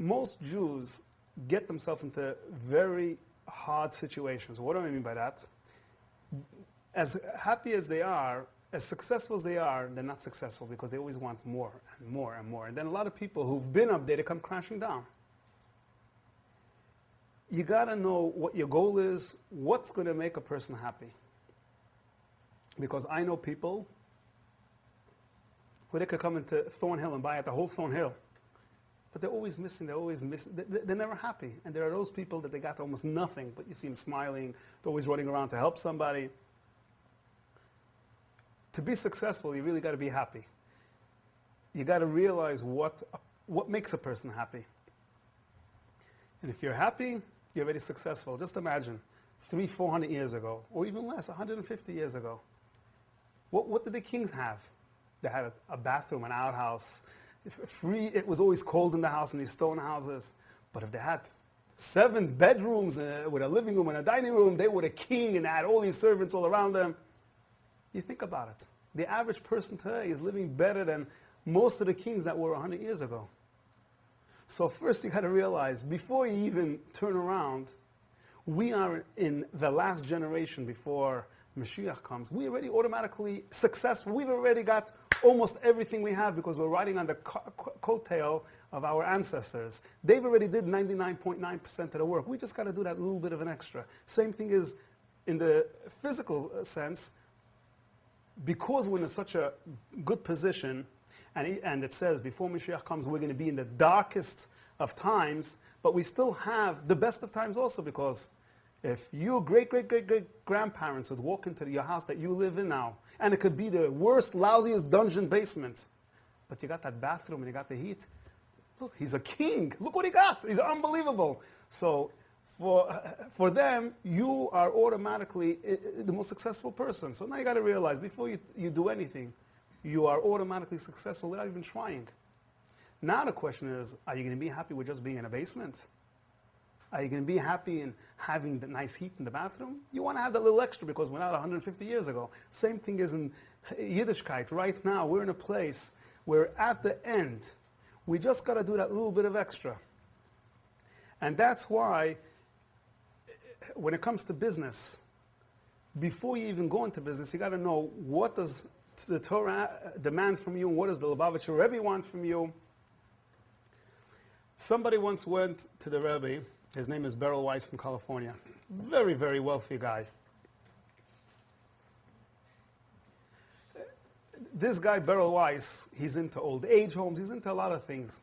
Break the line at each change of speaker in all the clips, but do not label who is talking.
most Jews get themselves into very hard situations. What do I mean by that? As happy as they are, as successful as they are, they're not successful because they always want more and more and more. And then a lot of people who've been up there, they come crashing down. You got to know what your goal is, what's going to make a person happy. Because I know people who they could come into Thornhill and buy at the whole Thornhill. But they're always missing, they're never happy. And there are those people that they got almost nothing, but you see them smiling, they're always running around to help somebody. To be successful, you really got to be happy. You got to realize what makes a person happy. And if you're happy, you're already successful. Just imagine, 300-400 years ago, or even less, 150 years ago, what did the kings have? They had a bathroom, an outhouse. Free, it was always cold in the house in these stone houses. But if they had 7 bedrooms with a living room and a dining room, they were the king and had all these servants all around them. You think about it. The average person today is living better than most of the kings that were 100 years ago. So first you got to realize, before you even turn around, we are in the last generation before Mashiach comes. We already automatically successful. We've already got almost everything we have because we're riding on the coattail of our ancestors. They've already did 99.9% of the work. We just got to do that little bit of an extra. Same thing is in the physical sense. Because we're in such a good position, and it says before Mashiach comes, we're going to be in the darkest of times, but we still have the best of times also, because if your great-great-great-great-grandparents would walk into your house that you live in now, and it could be the worst, lousiest dungeon basement, but you got that bathroom and you got the heat. Look, he's a king. Look what he got. He's unbelievable. So for them, you are automatically the most successful person. So now you got to realize, before you do anything, you are automatically successful without even trying. Now the question is, are you going to be happy with just being in a basement? Are you going to be happy in having the nice heat in the bathroom? You want to have that little extra because we're not 150 years ago. Same thing is in Yiddishkeit. Right now, we're in a place where at the end, we just got to do that little bit of extra. And that's why, when it comes to business, before you even go into business, you got to know what does the Torah demand from you, and what does the Lubavitcher Rebbe want from you. Somebody once went to the Rebbe. His name is Beryl Weiss from California. Very, very wealthy guy. This guy, Beryl Weiss, he's into old age homes. He's into a lot of things.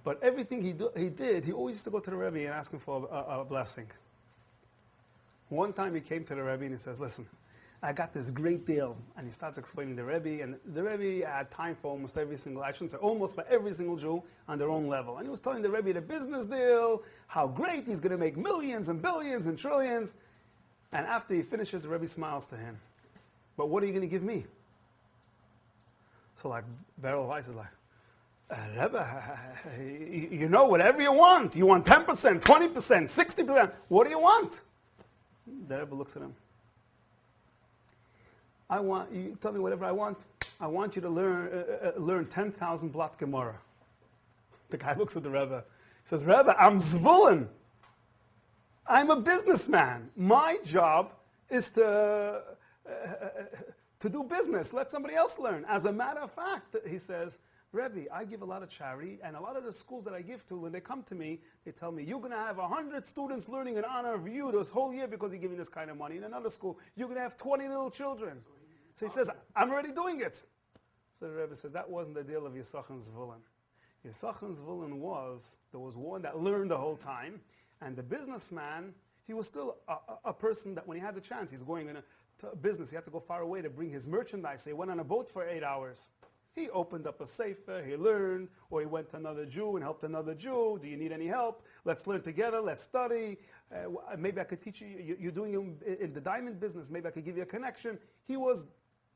But everything he did, he always used to go to the Rebbe and ask him for a blessing. One time he came to the Rebbe and he says, listen, I got this great deal. And he starts explaining the Rebbe, and the Rebbe had time for almost every single, I shouldn't say almost, for every single Jew on their own level. And he was telling the Rebbe the business deal, how great he's going to make millions and billions and trillions. And after he finishes, the Rebbe smiles to him. But what are you going to give me? So like Beryl Weiss is like, Rebbe, you know, whatever you want. You want 10%, 20%, 60%. What do you want? The Rebbe looks at him. I want you tell me whatever I want. I want you to learn 10,000 blot Gemara. The guy looks at the Rebbe. He says, Rebbe, I'm Zvulun. I'm a businessman. My job is to do business. Let somebody else learn. As a matter of fact, he says, Rebbe, I give a lot of charity, and a lot of the schools that I give to, when they come to me, they tell me, you're going to have 100 students learning in honor of you this whole year because you're giving this kind of money. In another school, you're going to have 20 little children. So he says, I'm already doing it. So the Rebbe says, that wasn't the deal of Yisach and Zvulun. Yisach and Zvulun was, there was one that learned the whole time, and the businessman, he was still a person that when he had the chance, he's going into business, he had to go far away to bring his merchandise. So he went on a boat for 8 hours. He opened up a sefer, he learned, or he went to another Jew and helped another Jew. Do you need any help? Let's learn together, let's study. Maybe I could teach you, you're doing in the diamond business, maybe I could give you a connection. He was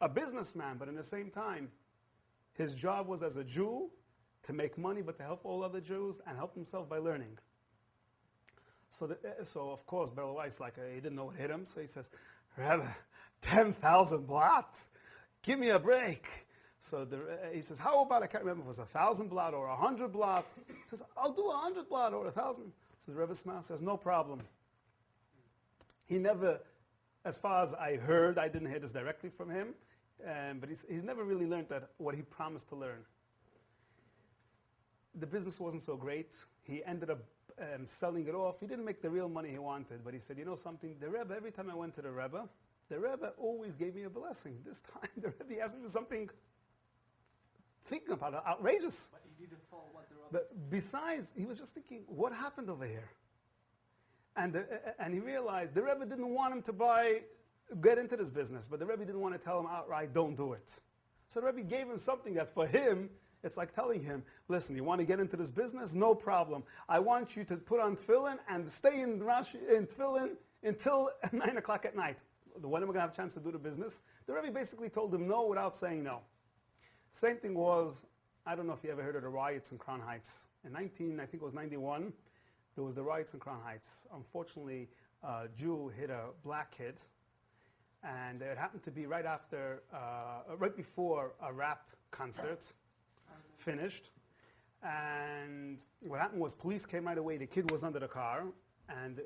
a businessman, but in the same time, his job was as a Jew to make money, but to help all other Jews and help himself by learning. So of course, Beryl Weiss, he didn't know what hit him, so he says, Rebbe, 10,000 blot, give me a break. So he says, how about, I can't remember if it was 1,000 blot or 100 blot. He says, I'll do 100 blot or 1,000. So the Rebbe smiles, says, no problem. He never, as far as I heard, I didn't hear this directly from him, but he's never really learned that what he promised to learn. The business wasn't so great. He ended up selling it off. He didn't make the real money he wanted, but he said, you know something, the Rebbe, every time I went to the Rebbe always gave me a blessing. This time the Rebbe asked me for something thinking about it, outrageous.
But he didn't follow what the Rebbe...
But besides, he was just thinking, what happened over here? And he realized the Rebbe didn't want him to get into this business, but the Rebbe didn't want to tell him outright, don't do it. So the Rebbe gave him something that for him, it's like telling him, listen, you want to get into this business? No problem. I want you to put on tefillin and stay in tefillin until 9 o'clock at night. When am I going to have a chance to do the business? The Rebbe basically told him no without saying no. Same thing was, I don't know if you ever heard of the riots in Crown Heights. In I think it was 91, there was the riots in Crown Heights. Unfortunately, a Jew hit a black kid, and it happened to be right before a rap concert finished. And what happened was police came right away. The kid was under the car, and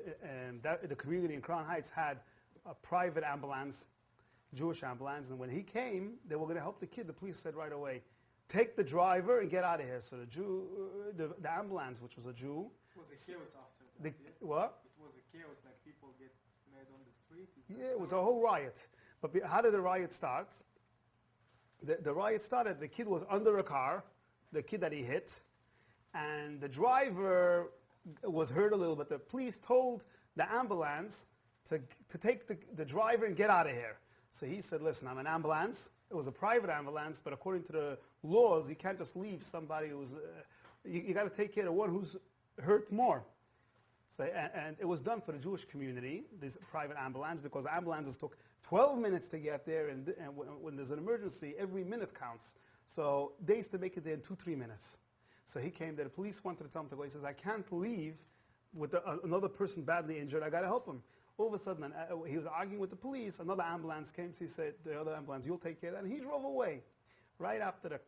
the community in Crown Heights had a private ambulance, Jewish ambulance, and when he came, they were going to help the kid. The police said right away, take the driver and get out of here. So the ambulance, which was a Jew...
It was a chaos after that,
What?
It was a chaos, like people get mad on the street.
Yeah, it was a whole riot. But how did the riot start? The riot started, the kid was under a car, the kid that he hit, and the driver was hurt a little bit. The police told the ambulance to take the driver and get out of here. So he said, listen, I'm an ambulance. It was a private ambulance, but according to the laws, you can't just leave somebody who's... you got to take care of one who's hurt more. So, and it was done for the Jewish community, this private ambulance, because ambulances took 12 minutes to get there, and when there's an emergency, every minute counts. So they used to make it there in 2-3 minutes. So he came there, the police wanted to tell him to go. He says, I can't leave with another person badly injured, I got to help him. All of a sudden, he was arguing with the police, another ambulance came, so he said, the other ambulance, you'll take care of that, and he drove away. Right after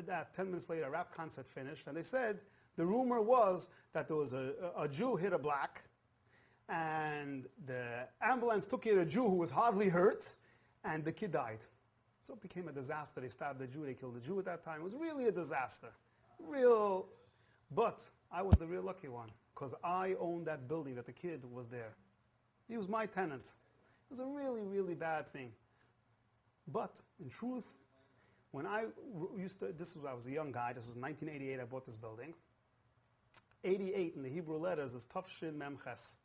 that, 10 minutes later, a rap concert finished, and they said, the rumor was that there was a Jew hit a black, and the ambulance took care of a Jew who was hardly hurt, and the kid died. So it became a disaster. They stabbed the Jew, they killed the Jew at that time. It was really a disaster. But I was the real lucky one, because I owned that building that the kid was there. He was my tenant. It was a really, really bad thing. But in truth, when I was a young guy, this was 1988, I bought this building. 88 in the Hebrew letters is Tav Shin Mem Ches,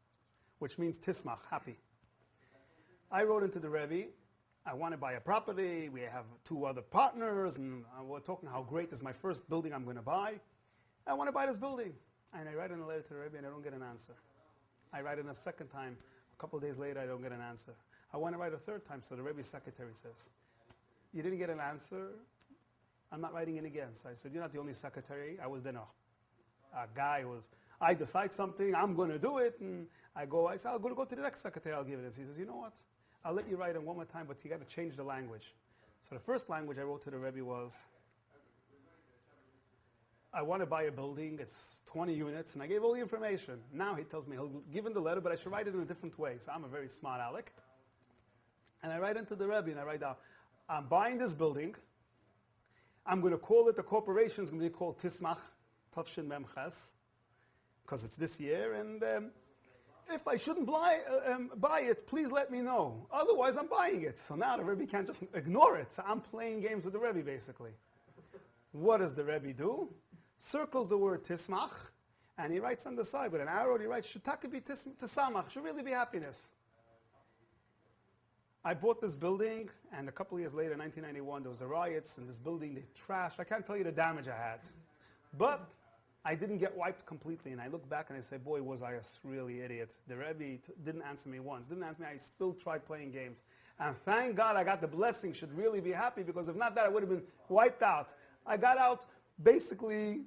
which means Tismach, happy. I wrote into the Rebbe, I want to buy a property, we have 2 other partners, and we're talking how great is my first building I'm going to buy. I want to buy this building. And I write in a letter to the Rebbe and I don't get an answer. I write in a second time, a couple of days later I don't get an answer. I want to write a third time, so the Rebbe's secretary says, you didn't get an answer, I'm not writing in again. So I said, you're not the only secretary, I was there now. A guy I decide something, I'm going to do it, and I said, I'm going to go to the next secretary, I'll give it. And he says, you know what, I'll let you write it one more time, but you got to change the language. So the first language I wrote to the Rebbe was, I want to buy a building, it's 20 units, and I gave all the information. Now he tells me he'll give him the letter, but I should write it in a different way. So I'm a very smart aleck. And I write into the Rebbe, and I write down, I'm buying this building, I'm going to call it, the corporation is going to be called Tismach, Tavshin Mem Ches, because it's this year, and if I shouldn't buy it, please let me know. Otherwise, I'm buying it. So now the Rebbe can't just ignore it. So I'm playing games with the Rebbe, basically. What does the Rebbe do? Circles the word Tismach, and he writes on the side with an arrow, he writes, Shetaka be Tisamach, should really be happiness. I bought this building, and a couple of years later, 1991, there was the riots, and this building, the trash, I can't tell you the damage I had. But I didn't get wiped completely, and I look back and I say, boy, was I a really idiot. The Rebbe didn't answer me once, didn't answer me, I still tried playing games. And thank God I got the blessing, should really be happy, because if not that, I would have been wiped out. I got out, basically,